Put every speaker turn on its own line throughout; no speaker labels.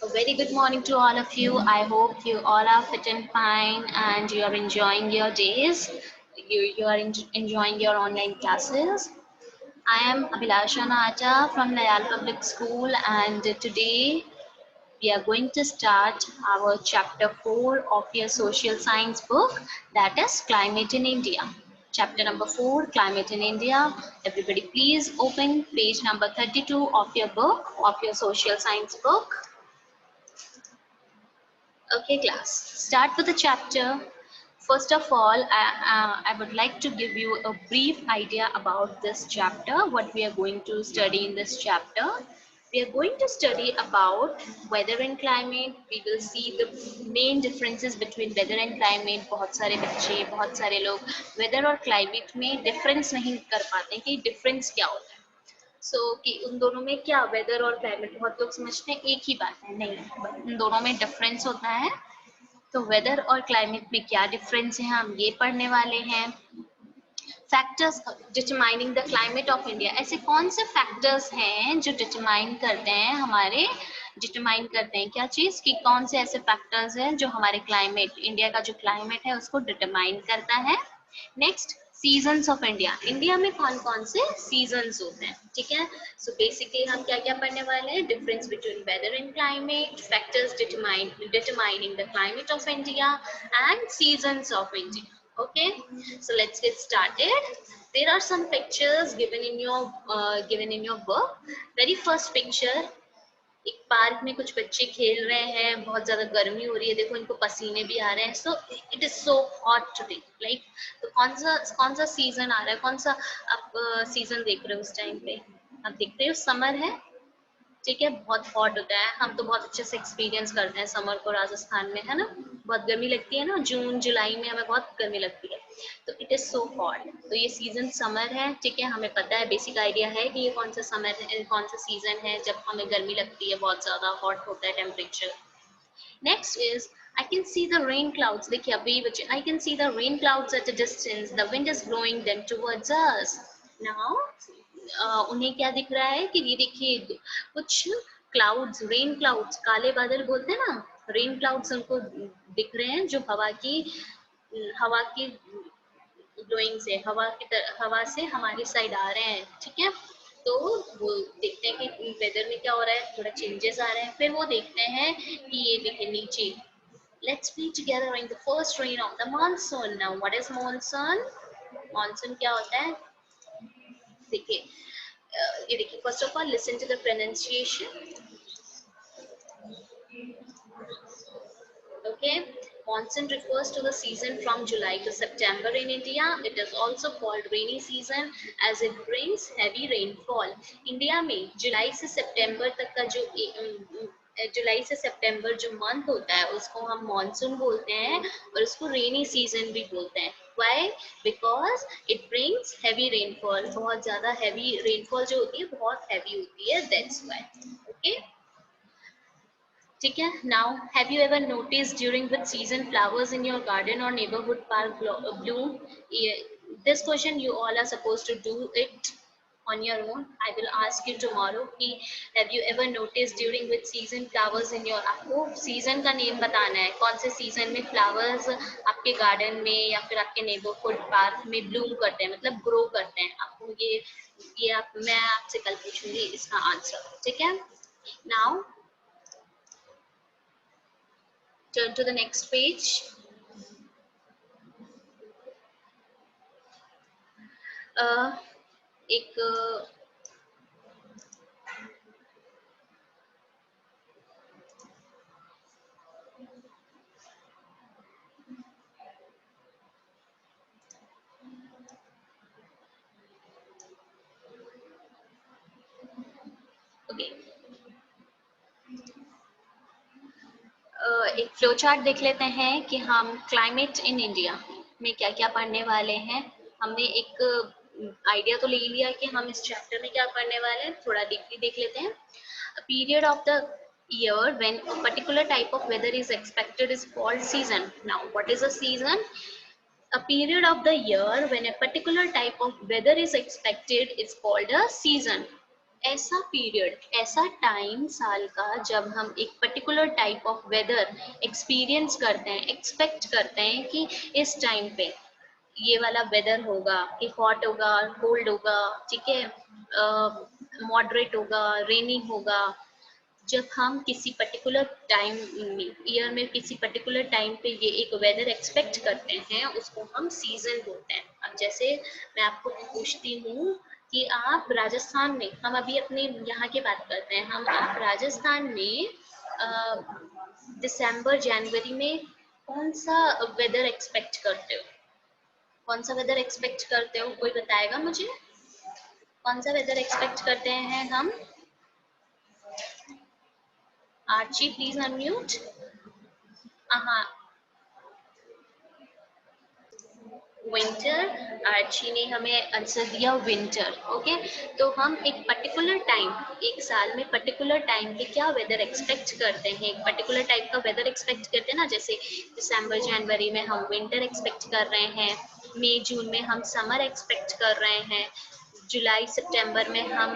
A very good morning to all of you. I hope you all are fit and fine and you are enjoying your days. You are enjoying your online classes. I am Abhilasha Nata from Layal Public School, and today we are going to start our chapter 4 of your social science book, that is Climate in India. Chapter number 4, Climate in India. Everybody please open page number 32 of your book, of your social science book. Okay, class. Start with the chapter. First of all, I would like to give you a brief idea about this chapter, what we are going to study in this chapter. We are going to study about weather and climate. We will see the main differences between weather and climate. बहुत सारे बच्चे, बहुत सारे लोग weather और climate में difference नहीं कर पाते कि difference क्या होता है. कि उन दोनों में क्या वेदर और क्लाइमेट बहुत लोग समझते हैं एक ही बात है, नहीं, उन दोनों में डिफरेंस होता है. तो वेदर और क्लाइमेट में क्या डिफरेंस है हम ये पढ़ने वाले हैं. Factors determining the climate of India. ऐसे कौन से फैक्टर्स हैं जो डिटरमाइन करते हैं हमारे, डिटरमाइन करते हैं क्या चीज, कि कौन से ऐसे फैक्टर्स हैं जो हमारे क्लाइमेट, इंडिया का जो क्लाइमेट है उसको डिटरमाइन करता है. Next, seasons of India. India में कौन कौन से सीजन्स होते हैं, ठीक है. सो बेसिकली हम क्या क्या पढ़ने वाले हैं, difference between weather and climate, factors determining the climate of India and seasons of India. Okay, so let's get started. There are some pictures given in your book. Very first picture, एक park में कुछ बच्चे खेल रहे हैं, बहुत ज्यादा गर्मी हो रही है, देखो इनको पसीने भी आ रहे हैं. So it is so hot today, like. तो कौन सा सीजन आ रहा है, कौन सा आप सीजन देख रहे हो उस टाइम पे, आप देख रहे हो समर है, ठीक है. बहुत हॉट होता है, हम तो बहुत अच्छे से एक्सपीरियंस करते हैं समर को राजस्थान में, है ना. बहुत गर्मी लगती है ना, जून जुलाई में हमें बहुत गर्मी लगती है. तो इट इज सो हॉट. तो ये सीजन समर है, ठीक है. हमें पता है, बेसिक आइडिया है कि ये कौन सा समर है, कौन सा सीजन है जब हमें गर्मी लगती है, बहुत ज्यादा हॉट होता है temperature. Next is I can see the rain clouds. देखिए अभी बच्चे, I can see the rain clouds at a distance. The wind is blowing them towards us. Now उन्हें क्या दिख रहा है कि ये देखिए कुछ क्लाउड्स, रेन क्लाउड्स, काले बादल बोलते हैं ना, रेन क्लाउड्स उनको दिख रहे हैं जो हवा की ब्लोइंग से, हवा से हमारी साइड आ रहे हैं, ठीक है. तो वो देखते हैं कि वेदर में क्या हो रहा है, थोड़ा चेंजेस आ रहे हैं. फिर वो देखते हैं कि ये देखिए नीचे, let's be together in the first rain of the monsoon. Now what is monsoon? Monsoon क्या होता है, देखिए ये देखिए. First of all listen to the pronunciation. Okay, monsoon refers to the season from July to September in India. It is also called rainy season as it brings heavy rainfall. India में जुलाई से सितंबर तक का जो जुलाई से सितंबर जो month होता है उसको हम मानसून बोलते हैं और उसको रेनी सीजन भी बोलते हैं. Why? Because it brings heavy rainfall. बहुत ज्यादा heavy rainfall जो होती है बहुत heavy होती है. That's why. Okay. ठीक है. Now have you ever notice during which season flowers in your garden or neighbourhood park bloom. This question you all are suppose to do it on your own. I will ask you tomorrow कि have you ever noticed during which season flowers in your, आपको season का name बताना है, कौन से season में flowers आपके garden में या फिर आपके नेबरहुड पार्क में ब्लूम करते हैं, मतलब ग्रो करते हैं. आपको ये मैं आपसे कल पूछूंगी इसका आंसर, ठीक है. Now turn to the next page. एक एक फ्लो चार्ट देख लेते हैं कि हम क्लाइमेट इन इंडिया में क्या क्या पढ़ने वाले हैं. हमने एक आइडिया तो ले लिया कि हम इस चैप्टर में क्या पढ़ने वाले हैं, थोड़ा डीपली देख लेते हैं. A period of the year when a particular type of weather is expected is called season. Now what is a season? A period of the year when a particular type of weather is expected is called a season. ऐसा period, ऐसा time साल का जब हम एक particular type of weather experience करते हैं, expect करते हैं कि इस टाइम पे ये वाला वेदर होगा, कि हॉट होगा, कोल्ड होगा, ठीक है, मॉडरेट होगा, रेनी होगा। जब हम किसी पर्टिकुलर टाइम में, ईयर में किसी पर्टिकुलर टाइम पे ये एक वेदर एक्सपेक्ट करते हैं, उसको हम सीजन बोलते हैं। अब जैसे मैं आपको पूछती हूँ कि आप राजस्थान में, हम अभी अपने यहाँ की बात करते हैं, हम आप राजस्थान में दिसंबर जनवरी में कौन सा वेदर एक्सपेक्ट करते हो? कौन सा वेदर एक्सपेक्ट करते हो, कोई बताएगा मुझे? कौन सा वेदर एक्सपेक्ट करते हैं हम? Archi please unmute. हाँ, विंटर। आर्ची ने हमें आंसर दिया विंटर। ओके, तो हम एक पर्टिकुलर टाइम, एक साल में पर्टिकुलर टाइम पे क्या वेदर एक्सपेक्ट करते हैं, एक पर्टिकुलर टाइप का वेदर एक्सपेक्ट करते हैं ना, जैसे दिसंबर जनवरी में हम विंटर एक्सपेक्ट कर रहे हैं, मई जून में हम समर एक्सपेक्ट कर रहे हैं, जुलाई सितंबर में हम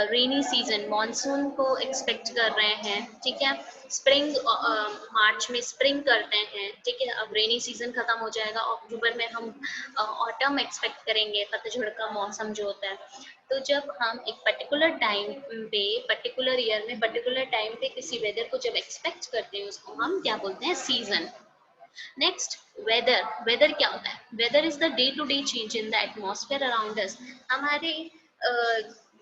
रेनी सीजन मानसून को एक्सपेक्ट कर रहे हैं, ठीक है। स्प्रिंग, मार्च में स्प्रिंग करते हैं, ठीक है। अब रेनी सीजन खत्म हो जाएगा, अक्टूबर में हम ऑटम एक्सपेक्ट करेंगे, पतझड़ का मौसम जो होता है। तो जब हम एक पर्टिकुलर टाइम पे, पर्टिकुलर ईयर में, पर्टिकुलर टाइम पे किसी वेदर को जब एक्सपेक्ट करते हैं, उसको हम क्या बोलते हैं? सीजन। Next, weather. वेदर क्या होता है? Weather is the day to day change in the atmosphere around us. हमारे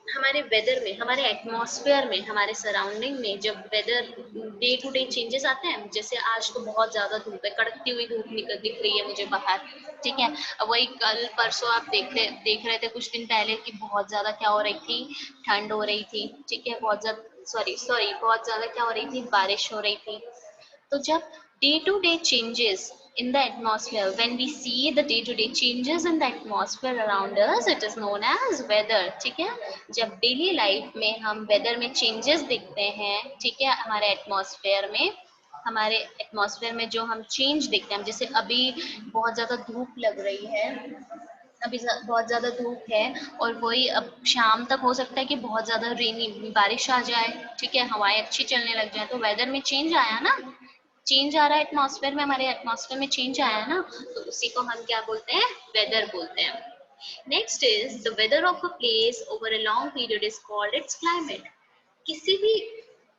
हमारे वेदर में, हमारे एटमॉस्फेयर में, हमारे सराउंडिंग में जब weather day to day changes आते हैं, जैसे आज तो बहुत ज्यादा धूप है, कड़कती हुई धूप निकल दिख रही है मुझे बाहर, ठीक है। अब वही कल परसों आप देख रहे थे कुछ दिन पहले कि बहुत ज्यादा क्या हो रही थी? ठंड हो रही थी, ठीक है। बहुत ज्यादा, सॉरी सॉरी, बहुत ज्यादा क्या हो रही थी? बारिश हो रही थी। तो जब day to day changes in the atmosphere, when we see the day to day changes in the atmosphere around us, it is known as weather, ठीक है। जब डेली लाइफ में हम वेदर में चेंजेस देखते हैं, ठीक है, हमारे एटमॉस्फेयर में, हमारे एटमॉस्फेयर में जो हम चेंज देखते हैं, जैसे अभी बहुत ज्यादा धूप लग रही है, अभी बहुत ज्यादा धूप है, और वही अब शाम तक हो सकता है कि बहुत ज्यादा रेनी बारिश आ जाए, ठीक है, हवाएं अच्छी चलने लग जाए, तो वेदर में चेंज आया ना, चेंज आ रहा है एटमॉस्फेयर में, हमारे एटमॉस्फेयर में चेंज आया है ना, तो उसी को हम क्या बोलते हैं? वेदर बोलते हैं। Next is the weather of a place over a long period is called its climate. किसी भी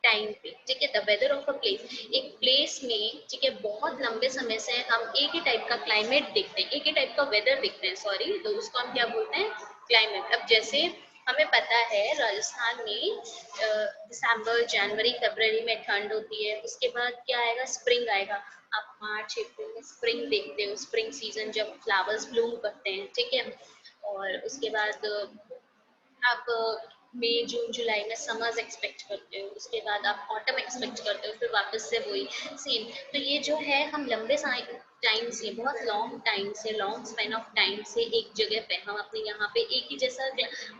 टाइम पे, ठीक है, the weather of a place, एक प्लेस में, ठीक है, बहुत लंबे समय से हम एक ही टाइप का क्लाइमेट देखते हैं, एक ही टाइप का वेदर देखते हैं, सॉरी, तो उसको हम क्या बोलते हैं? क्लाइमेट। अब जैसे हमें पता है राजस्थान में दिसंबर जनवरी फरवरी में ठंड होती है, उसके बाद क्या आएगा? स्प्रिंग आएगा। आप मार्च अप्रैल में स्प्रिंग देखते हो, स्प्रिंग सीजन जब फ्लावर्स ब्लूम करते हैं, ठीक है। और उसके बाद आप मई जून जुलाई में समर्स एक्सपेक्ट करते हो, उसके बाद आप ऑटम एक्सपेक्ट करते हो, फिर वापस से वही सेम। तो ये जो है, हम लंबे टाइम से, बहुत लॉन्ग टाइम से, लॉन्ग स्पेन ऑफ टाइम से एक जगह पे, हम अपने यहाँ पे एक ही जैसा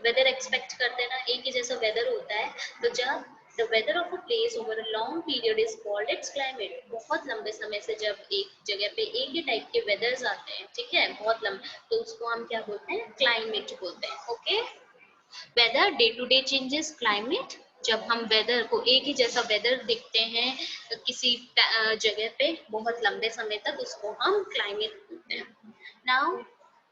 वेदर एक्सपेक्ट करते हैं ना, एक ही जैसा वेदर होता है। तो जब the weather of a place over a long period is called its climate, बहुत लंबे समय से जब एक जगह पे एक ही टाइप के वेदर्स आते हैं, ठीक है, बहुत लंबे, तो उसको हम क्या बोलते हैं? क्लाइमेट बोलते हैं। Okay, weather, day to day changes, climate. जब हम वेदर को, एक ही जैसा वेदर देखते हैं किसी जगह पे बहुत लंबे समय तक, उसको हम क्लाइमेट बोलते हैं। नाउ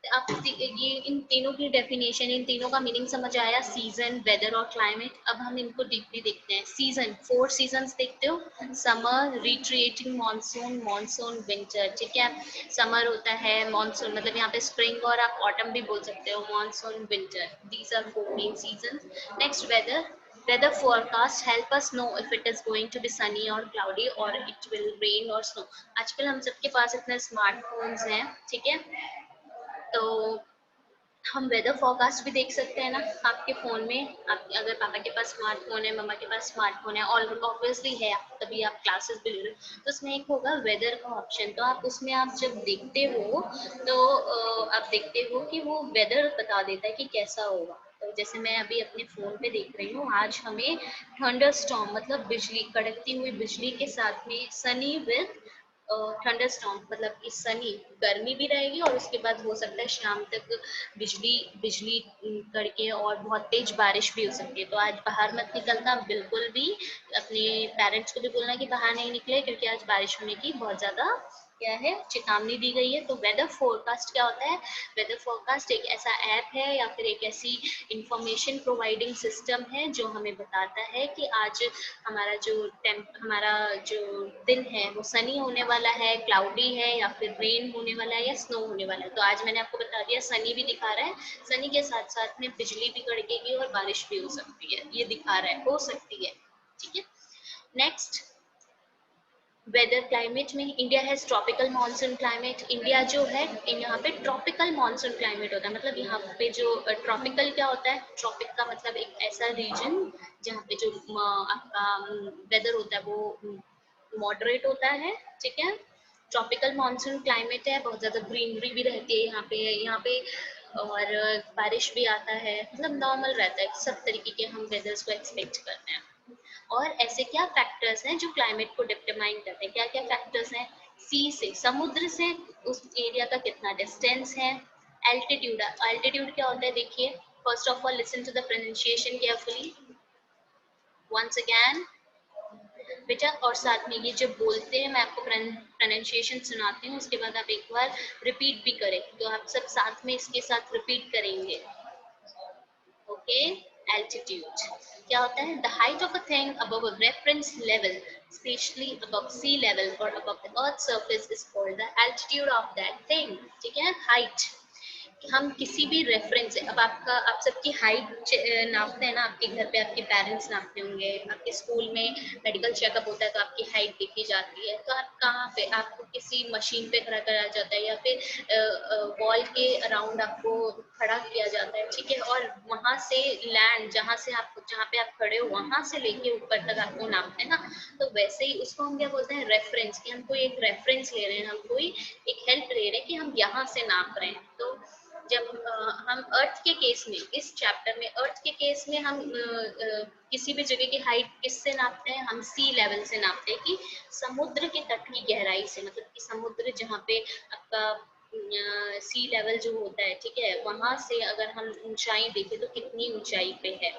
आप ये इन तीनों की डेफिनेशन, इन तीनों का मीनिंग समझ आया? सीजन, वेदर और क्लाइमेट। अब हम इनको डीपली देखते हैं। सीजन, 4 सीजन्स देखते हो, समर, रिट्रीएटिंग मानसून, मानसून, विंटर, ठीक है। समर होता है, मानसून मतलब यहाँ पे स्प्रिंग, और आप ऑटम भी बोल सकते हो, monsoon, winter, these are 4 main seasons. Next, weather. Weather forecast help us know if it is going to be sunny or cloudy or it will rain or snow। आजकल हम सबके पास इतने स्मार्टफोन्स हैं, ठीक है, तो हम वेदर फोरकास्ट भी देख सकते हैं ना आपके फोन में। आप अगर पापा के पास स्मार्टफोन है, मम्मा के पास स्मार्टफोन है, और ऑब्वियसली है, आप तभी आप क्लासेस भी ले रहे हो, तो उसमें एक होगा वेदर का ऑप्शन। तो आप उसमें, आप जब देखते हो, तो आप देखते हो कि वो वेदर बता देता है कि कैसा होगा। तो जैसे मैं अभी अपने फोन पे देख रही हूँ, आज हमें थंडर स्टॉर्म, मतलब बिजली, कड़कती हुई बिजली के साथ में, सनी विद थंडरस्टॉर्म मतलब कि सनी, गर्मी भी रहेगी और उसके बाद हो सकता है शाम तक बिजली बिजली कड़के और बहुत तेज बारिश भी हो सकती है। तो आज बाहर मत निकलना बिल्कुल भी। अपने पेरेंट्स को भी बोलना कि बाहर नहीं निकले, क्योंकि आज बारिश होने की बहुत ज्यादा क्या है, चेतावनी दी गई है। तो वेदर फोरकास्ट क्या होता है? वेदर फोरकास्ट एक ऐसा ऐप है या फिर एक ऐसी इंफॉर्मेशन प्रोवाइडिंग सिस्टम है जो हमें बताता है कि आज हमारा जो दिन है वो सनी होने वाला है, क्लाउडी है, या फिर रेन होने वाला है या स्नो होने वाला है। तो आज मैंने आपको बता दिया सनी भी दिखा रहा है, सनी के साथ साथ में बिजली भी कड़केगी और बारिश भी हो सकती है, ये दिखा रहा है, हो सकती है। ठीक है, नेक्स्ट वेदर क्लाइमेट में India has tropical monsoon climate. India जो है यहाँ पे ट्रॉपिकल मानसून क्लाइमेट होता है। मतलब यहाँ पे जो ट्रॉपिकल क्या होता है? ट्रॉपिक का मतलब एक ऐसा रीजन जहाँ पे जो आपका वेदर होता है वो मॉडरेट होता है। ठीक है, ट्रॉपिकल मानसून क्लाइमेट है, बहुत ज्यादा ग्रीनरी भी रहती है यहाँ पे और बारिश भी आता है, मतलब नॉर्मल रहता है, सब तरीके के हम वेदर्स को एक्सपेक्ट करते हैं। और ऐसे क्या फैक्टर्स हैं जो क्लाइमेट को डिटरमाइन करते हैं? क्या क्या फैक्टर्स हैं? सी से, समुद्र से उस एरिया का कितना डिस्टेंस है। एल्टीट्यूड, एल्टीट्यूड क्या होता है देखिए, first of all listen to the pronunciation carefully once again बेटा, और साथ में ये जब बोलते हैं मैं आपको प्रोनाउंसिएशन सुनाती हूँ, उसके बाद आप एक बार रिपीट भी करें, तो आप सब साथ में इसके साथ रिपीट करेंगे। ओके, एल्टीट्यूड क्या होता है? The height of a thing above a reference level, specially above sea level or above the earth surface is called the altitude of that thing. ठीक है, हाइट हम किसी भी रेफरेंस से, अब आप सबकी हाइट नापते हैं ना, आपके घर पे आपके पेरेंट्स नापते होंगे, आपके स्कूल में मेडिकल चेकअप होता है तो आपकी हाइट देखी जाती है, तो आप कहाँ पे, आपको किसी मशीन पे खड़ा करा जाता है या फिर वॉल के अराउंड आपको खड़ा किया जाता है। ठीक है, और वहां से लैंड जहाँ पे आप खड़े हो वहां से लेके ऊपर तक आपको नापते हैं ना, तो वैसे ही उसको हम क्या बोलते हैं? रेफरेंस, कि हम कोई एक रेफरेंस ले रहे हैं, हम कोई एक हेल्प ले रहे हैं कि हम यहाँ से नाप रहे हैं। तो जब हम अर्थ के केस में, इस चैप्टर में अर्थ के केस में हम किसी भी जगह की हाइट किससे नापते हैं? हम सी लेवल से नापते हैं, कि समुद्र के तट की गहराई से, मतलब कि समुद्र जहाँ पे आपका सी लेवल जो होता है, ठीक है, वहां से अगर हम ऊंचाई देखें तो कितनी ऊंचाई पे है।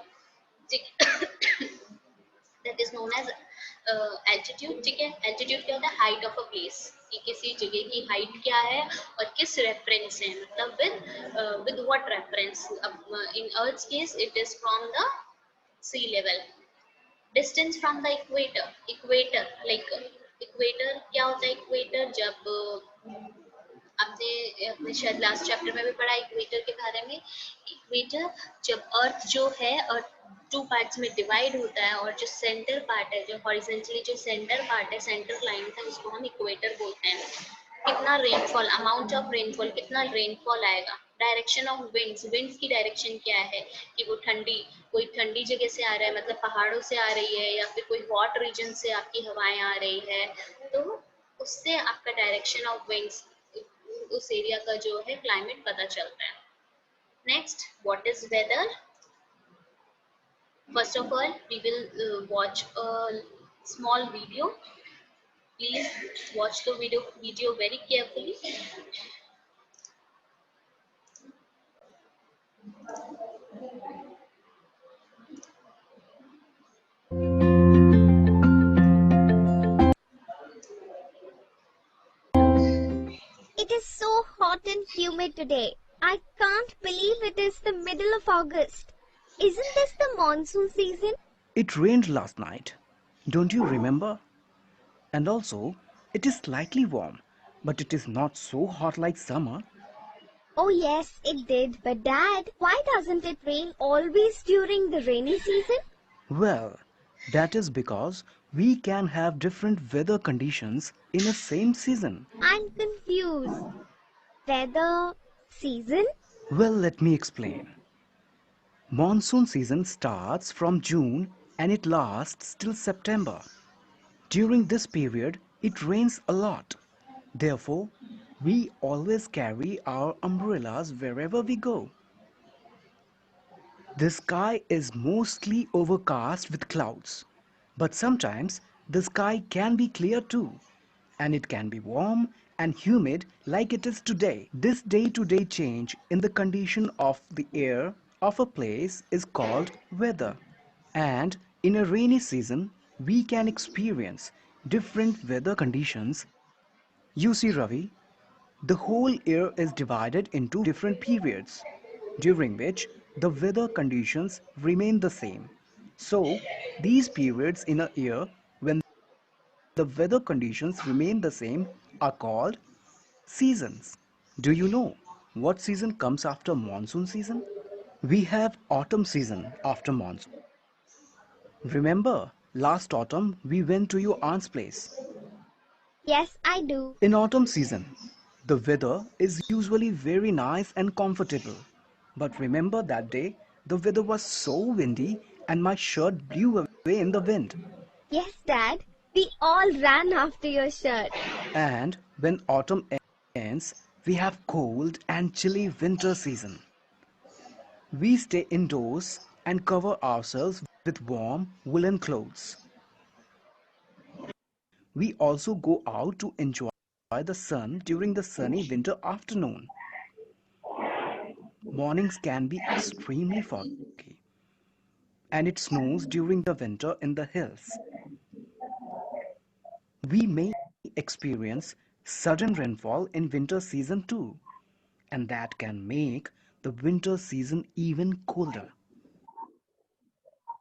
That is known as altitude. ठीक है, एल्टीट्यूड क्या होता है? हाइट ऑफ अ प्लेस, कि किसी जगह की हाइट क्या है और किस रेफरेंस से, मतलब विद व्हाट रेफरेंस। अब in earth case it is from the sea level. Distance from the equator, equator like equator क्या होता है? इक्वेटर जब आपने अपने शायद लास्ट चैप्टर में भी पढ़ा इक्वेटर के बारे में। इक्वेटर जब अर्थ जो है अर्थ टू पार्ट्स में डिवाइड होता है, और जो सेंटर पार्ट है, जो हॉरिजॉन्टली जो सेंटर पार्ट है, सेंटर लाइन है, उसको हम इक्वेटर बोलते हैं। कितना रेनफॉल, अमाउंट ऑफ रेनफॉल, कितना रेनफॉल आएगा। डायरेक्शन ऑफ विंड्स, विंड्स की डायरेक्शन क्या है, कि वो कोई ठंडी जगह से आ रहा है, मतलब पहाड़ों से आ रही है, या फिर कोई हॉट रीजन से आपकी हवाएं आ रही है, तो उससे आपका डायरेक्शन ऑफ विंड्स, उस एरिया का जो है क्लाइमेट पता चलता है। Next, what is weather? First of all we will watch a small video. Please watch the video very carefully.
It is so hot and humid today. I can't believe it is the middle of August. Isn't this the monsoon season?
It rained last night. Don't you remember? And also, it is slightly warm, but it is not so hot like summer.
Oh yes, it did. But Dad, why doesn't it rain always during the rainy season?
Well, that is because we can have different weather conditions in a same season.
I'm confused. Weather season?
Well, let me explain. Monsoon season starts from June and it lasts till September. During this period, it rains a lot. Therefore, we always carry our umbrellas wherever we go. The sky is mostly overcast with clouds, but sometimes the sky can be clear too. and it can be warm and humid like it is today. This day-to-day change in the condition of the air of a place is called weather. And in a rainy season, we can experience different weather conditions. You see, Ravi, the whole year is divided into different periods during which the weather conditions remain the same. So, these periods in a year when the weather conditions remain the same are called seasons. Do you know what season comes after monsoon season? We have autumn season after monsoon. Remember, last autumn we went to your aunt's place.
Yes, I do.
In autumn season, the weather is usually very nice and comfortable. But remember that day, the weather was so windy and my shirt blew away in the wind.
Yes, Dad. We all ran after your shirt.
And when autumn ends, we have cold and chilly winter season. We stay indoors and cover ourselves with warm woolen clothes. We also go out to enjoy the sun during the sunny winter afternoon. Mornings can be extremely foggy, and it snows during the winter in the hills. We may experience sudden rainfall in winter season too, and that can make the winter season even colder.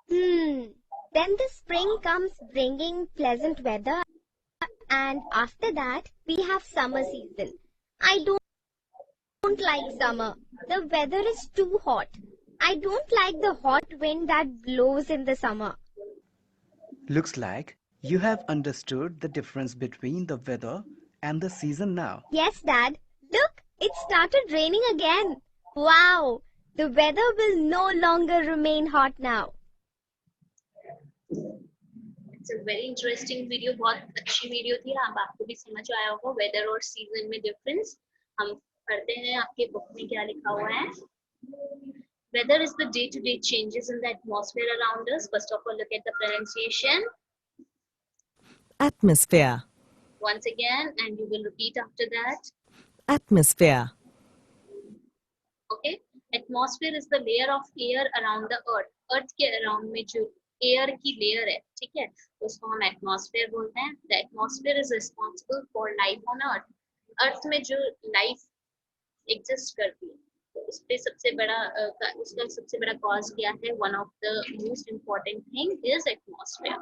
Hmm. Then the spring comes bringing pleasant weather, and after that, we have summer season. I don't like summer. The weather is too hot. I don't like the hot wind that blows in the summer.
Looks like you have understood the difference between the weather and the season now.
Yes, Dad. Look, it started raining again. Wow. The weather will no longer remain hot now.
It's a very interesting video, बहुत अच्छी video थी। अब आपको भी समझ आया होगा weather और सीजन में डिफरेंस। हम पढ़ते हैं आपके बुक में क्या लिखा हुआ है। Weather is the day-to-day changes in the atmosphere around us. First of all, look at the pronunciation
Atmosphere.
once again, and you will repeat after that.
Atmosphere.
Okay, atmosphere is the layer of air around the earth के around में जो air की layer है, ठीक है, उसको हम atmosphere बोलते हैं। The atmosphere is responsible for life on earth में जो life exist करती है, तो उस पे सबसे बड़ा उसका सबसे बड़ा cause क्या है? One of the most important thing is atmosphere.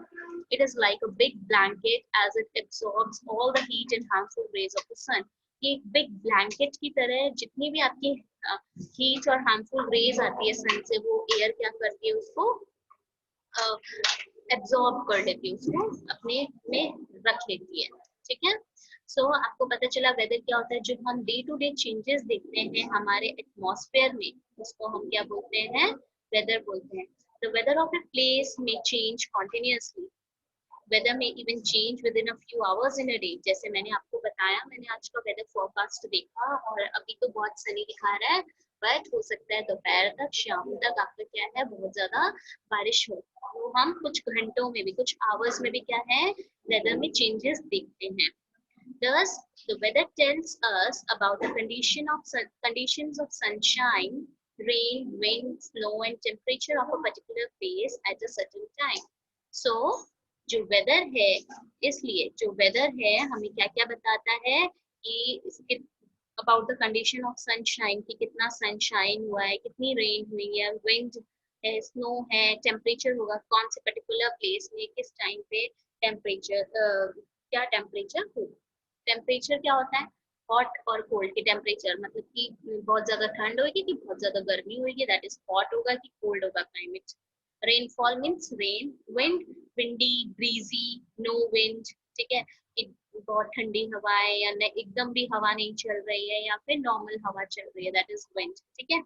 It is like a big blanket as it absorbs all the heat and harmful rays of the sun. ये एक बिग ब्लैंकेट की तरह जितनी भी आपकी हीट और हार्मफुल रेज आती है सन से, वो एयर क्या करती है? उसको एब्जॉर्ब कर लेती है, उसको अपने में रख लेती है, ठीक है। सो आपको पता चला वेदर क्या होता है। जो हम डे टू डे चेंजेस देखते हैं हमारे एटमॉस्फेयर में, उसको हम क्या बोलते हैं? वेदर बोलते हैं। The weather of a place में चेंज कॉन्टिन्यूसली। वेदर में even change within a few hours in a day. जैसे मैंने आपको बताया, मैंने आज का वेदर फोरकास्ट देखा और अभी तो बहुत सनी दिखा रहा है, बट हो सकता है दोपहर तक, शाम तक आपका क्या है, बहुत ज्यादा बारिश हो। तो हम कुछ घंटों में भी, कुछ आवर्स में भी क्या है, वेदर में चेंजेस देखते हैं। Thus, the weather tells us about the conditions of sunshine, rain, wind, snow, and temperature of a particular place at a certain time. So, जो वेदर है, इसलिए जो वेदर है हमें क्या क्या बताता है कि about the condition of sunshine, कि कितना सनशाइन हुआ है, कितनी रेन हुई है, विंड है, स्नो है, टेम्परेचर होगा कौन से पर्टिकुलर प्लेस में किस टाइम पे टेम्परेचर क्या टेम्परेचर होगा। टेम्परेचर क्या होता है? हॉट और कोल्ड के टेम्परेचर, मतलब कि बहुत ज्यादा ठंड होगी कि बहुत ज्यादा गर्मी होगी, दैट इज हॉट होगा कि कोल्ड होगा climate. Rainfall means rain, wind windy, breezy, no wind, ठीक है, बहुत ठंडी हवा है या एकदम भी हवा नहीं चल रही है या फिर नॉर्मल हवा चल रही है, दैट इज विंड, ठीक है।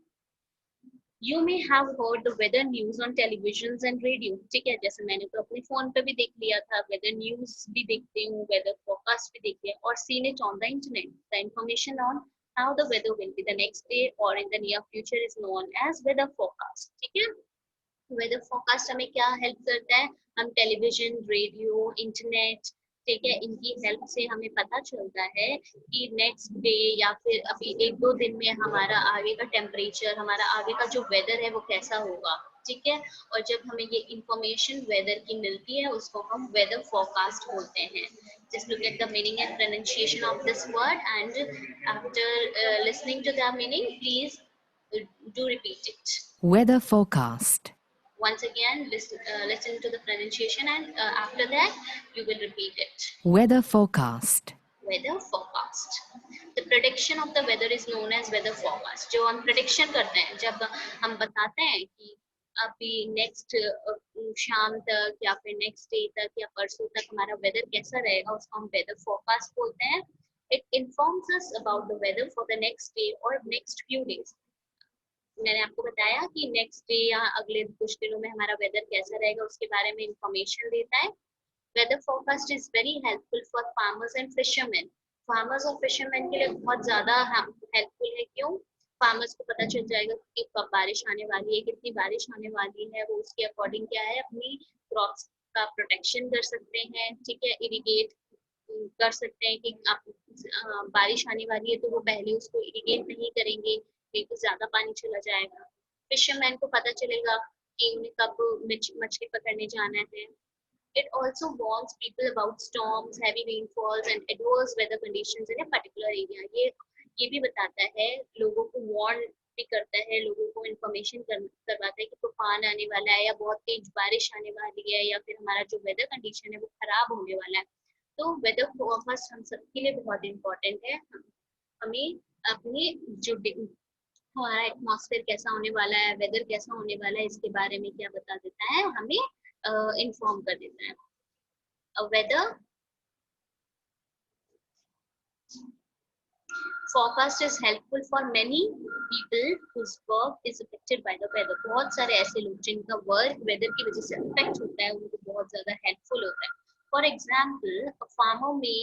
You may have heard the weather news on televisions and radio, ठीक है, जैसे मैंने तो अपने फोन पे भी देख लिया था, weather news भी देखती हूँ, weather forecast भी देखती है, और seen it on the internet. The information on how the weather will be the next day or in the near future is known as weather forecast, ठीक है। वेदर फोरकास्ट हमें क्या हेल्प करता है? हम टेलीविजन, रेडियो, इंटरनेट ठीक है, इनकी हेल्प से हमें पता चलता है कि नेक्स्ट डे या फिर अभी 1-2 दिन में हमारा आगे का टेम्परेचर, हमारा आगे का जो वेदर है वो कैसा होगा। ठीक है, और जब हमें ये इंफॉर्मेशन वेदर की मिलती है उसको हम वेदर फोरकास्ट बोलते हैं। Just look at the meaning and pronunciation of this word, and after listening to the meaning, please do repeat it.
Weather forecast.
Once again, listen to the pronunciation, and after that, you will repeat it.
Weather forecast.
Weather forecast. The prediction of the weather is known as weather forecast. जो हम prediction करते हैं, जब हम बताते हैं कि अभी next शाम तक या फिर next day तक या परसों तक हमारा weather कैसा रहेगा, उसको हम weather forecast बोलते हैं. It informs us about the weather for the next day or next few days. मैंने आपको बताया कि नेक्स्ट डे या अगले कुछ दिनों में हमारा वेदर कैसा रहेगा उसके बारे में इंफॉर्मेशन देता है. Weather forecast is very helpful for farmers and fisherman. Farmers और फिशरमैन के लिए बहुत ज्यादा हेल्पफुल है. क्यों? फार्मर्स को पता चल जाएगा कि कब बारिश आने वाली है, कितनी बारिश आने वाली है, वो उसके अकॉर्डिंग क्या है अपनी क्रॉप्स का प्रोटेक्शन कर सकते हैं. ठीक है, इरिगेट कर सकते हैं कि आप बारिश आने वाली है तो वो पहले उसको इरिगेट नहीं करेंगे क्योंकि ज्यादा पानी चला जाएगा. फिशरमैन को पता चलेगा कि उन्हें कब मछली पकड़ने जाना है. It also warns people about storms, heavy rainfalls and adverse weather conditions in a particular area. ये भी बताता है, लोगों को वार्न भी करता है, लोगों को इन्फॉर्मेशन करवाता है कि तूफान आने वाला है या बहुत तेज बारिश आने वाली है या फिर हमारा जो वेदर कंडीशन है वो खराब होने वाला है. तो वेदर फोरकास्ट हम सबके लिए बहुत इंपॉर्टेंट है. हमें अपने जो हमारा एटमॉस्फेयर कैसा होने वाला है, वेदर कैसा होने वाला है, इसके बारे में क्या बता देता है, हमें इन्फॉर्म कर देता है. Weather forecast is helpful for many people whose work is affected by the weather. बहुत सारे ऐसे लोग जिनका वर्क वेदर की वजह से अफेक्ट होता है, उनको बहुत ज्यादा हेल्पफुल होता है. For example, a farmer may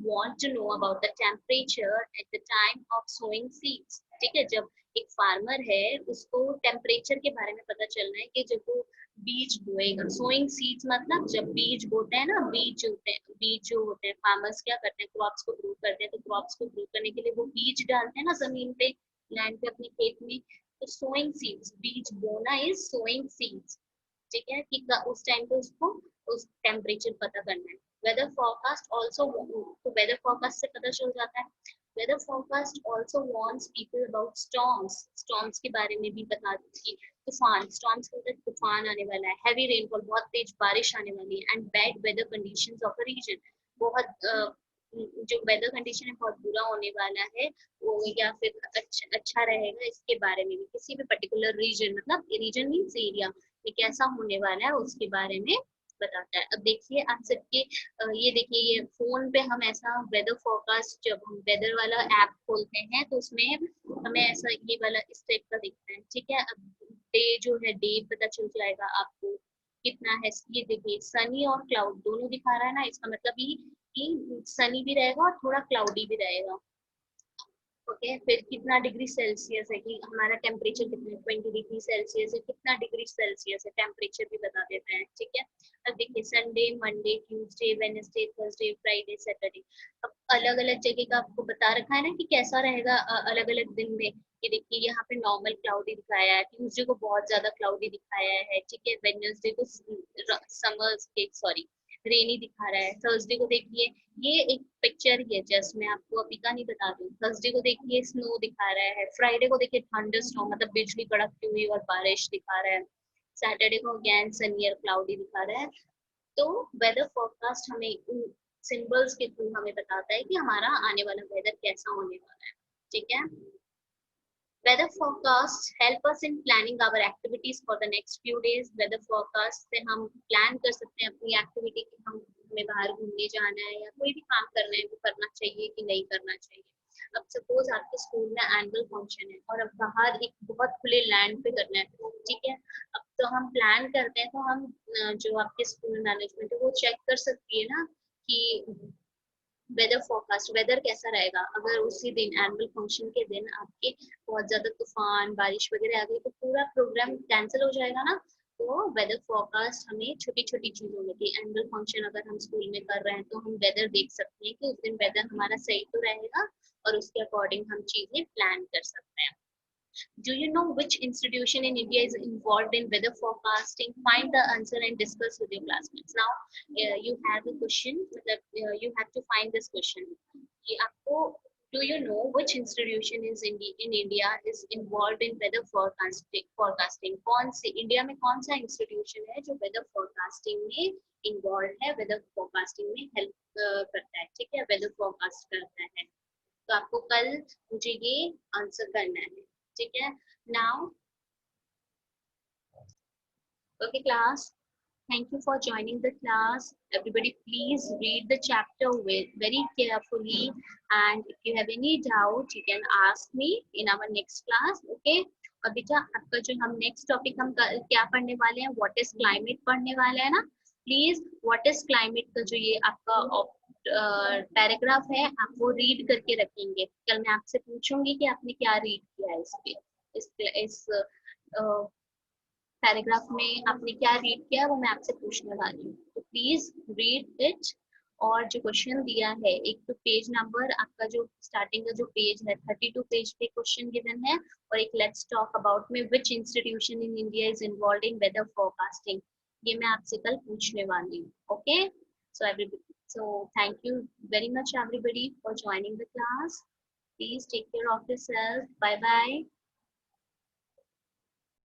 want to know about the temperature at the time of sowing seeds. ठीक है, जब एक फार्मर है उसको टेम्परेचर के बारे में पता चलना है कि जब वो बीज बोएगा. सोइंग सीड्स मतलब जब बीज बोते हैं ना, बीज जो होते हैं फार्मर्स क्या करते हैं, क्रॉप्स को ग्रो करते हैं. तो क्रॉप्स को ग्रो करने के लिए वो बीज डालते हैं ना जमीन पे, लैंड पे, अपने खेत में. तो सोइंग सीड्स, बीज बोना इज सोइंग सीड्स. ठीक है, कि उस टाइम पे उसको उस टेम्परेचर पता करना है. वेदर फोरकास्ट ऑल्सो, तो वेदर फोरकास्ट से पता चल जाता है. Weather forecast also warns people about storms. Storms के बारे में भी बताती है. तूफान, स्टॉर्म्स के अंदर तूफान आने वाला है, हैवी रेनफॉल, बहुत तेज बारिश आने वाली है, and bad weather conditions of a region. बहुत जो वेदर कंडीशन है बहुत बुरा होने वाला है वो, या फिर अच्छा रहेगा, इसके बारे में भी किसी भी पर्टिकुलर रीजन, मतलब रीजन मीन्स एरिया में कैसा होने वाला है उसके बारे में बताता है. अब देखिए आप सबके ये देखिए, ये फोन पे हम ऐसा वेदर फोरकास्ट, जब हम वेदर वाला ऐप खोलते हैं तो उसमें हमें ऐसा ये वाला इस टाइप का दिखता है. ठीक है, अब डे जो है, डे पता चल जाएगा आपको कितना है. ये देखिए सनी और क्लाउड दोनों दिखा रहा है ना, इसका मतलब ये कि सनी भी रहेगा और थोड़ा क्लाउडी भी रहेगा. ओके, फिर कितना डिग्री सेल्सियस है, कि हमारा टेम्परेचर कितना 20 डिग्री सेल्सियस है, कितना डिग्री सेल्सियस है, टेम्परेचर भी बता देता है. ठीक है, अब देखिए Sunday, Monday, Tuesday, Wednesday, Thursday, Friday, Saturday. अब अलग अलग जगह का आपको बता रखा है ना कि कैसा रहेगा अलग अलग दिन में. ये देखिए यहाँ पे नॉर्मल क्लाउडी दिखाया है, ट्यूसडे को बहुत ज्यादा क्लाउडी दिखाया है. ठीक है, वेडनेसडे को समर्स के सॉरी रेनी दिखा रहा है. थर्सडे को देखिए, ये एक पिक्चर ही है जस्ट, मैं आपको अभी का नहीं बता दूं. थर्सडे को देखिए स्नो दिखा रहा है. फ्राइडे को देखिए थंडर स्टॉर्म, मतलब बिजली कड़कती हुई और बारिश दिखा रहा है. सैटरडे को अगेन सनी और क्लाउडी दिखा रहा है. तो वेदर फोरकास्ट हमें इन सिंबल्स के थ्रू हमें बताता है कि हमारा आने वाला वेदर कैसा होने वाला है. ठीक है, weather forecasts help us in planning our activities for the next few days. weather forecast से हम प्लान कर सकते हैं अपनी एक्टिविटी की, हमें बाहर घूमने जाना है या कोई भी काम करना है वो करना चाहिए कि नहीं करना चाहिए. अब सपोज आपके स्कूल में एनुअल फंक्शन है और अब बाहर एक बहुत खुले लैंड पे करना है. ठीक है, अब तो हम प्लान करते हैं तो हम जो आपके स्कूल मैनेजमेंट है वो चेक कर सकती है ना कि वेदर फोरकास्ट, वेदर कैसा रहेगा. अगर उसी दिन एनुअल फंक्शन के दिन आपके बहुत ज्यादा तूफान, बारिश वगैरह आ गई तो पूरा प्रोग्राम कैंसिल हो जाएगा ना. आपको वेदर फोरकास्ट हमें छोटी छोटी चीजों में की एनुअल फंक्शन अगर हम स्कूल में कर रहे हैं तो हम वेदर देख सकते हैं कि उस दिन वेदर हमारा सही तो रहेगा और उसके अकॉर्डिंग हम चीजें प्लान कर सकते हैं. Do you know which institution in India is involved in weather forecasting? Find the answer and discuss with your classmates. Now, you have a question. You have to find this question. कि आपको do you know which institution is in India is involved in weather forecasting? कौन से India में कौन सा institution है जो weather forecasting में involved है, weather forecasting में help करता है, ठीक है, weather forecast करता है. तो आपको कल मुझे ये आंसर करना है, ठीक है. Now, okay class, thank you for joining the class. Everybody please read the chapter very carefully, and if you have any doubt you can ask me in our next class. Okay. और बेटा आपका जो हम next topic हम क्या पढ़ने वाले हैं, व्हाट इज क्लाइमेट पढ़ने वाले हैं ना. प्लीज व्हाट इज क्लाइमेट का जो ये आपका पैराग्राफ है आप वो रीड करके रखेंगे. कल मैं आपसे पूछूंगी कि आपने क्या रीड किया है इस पैराग्राफ में आपने क्या रीड किया वो मैं आपसे पूछने वाली हूँ. तो प्लीज रीड इट. और जो क्वेश्चन दिया है, एक तो पेज नंबर आपका जो स्टार्टिंग का जो पेज है 32 पेज पे क्वेश्चन गिवन है, और एक लेट्स टॉक अबाउट में which institution in India is involve in weather forecasting, ये मैं आपसे कल पूछने वाली हूँ. Okay. So thank you very much everybody for joining the class. Please take care of yourself. Bye bye.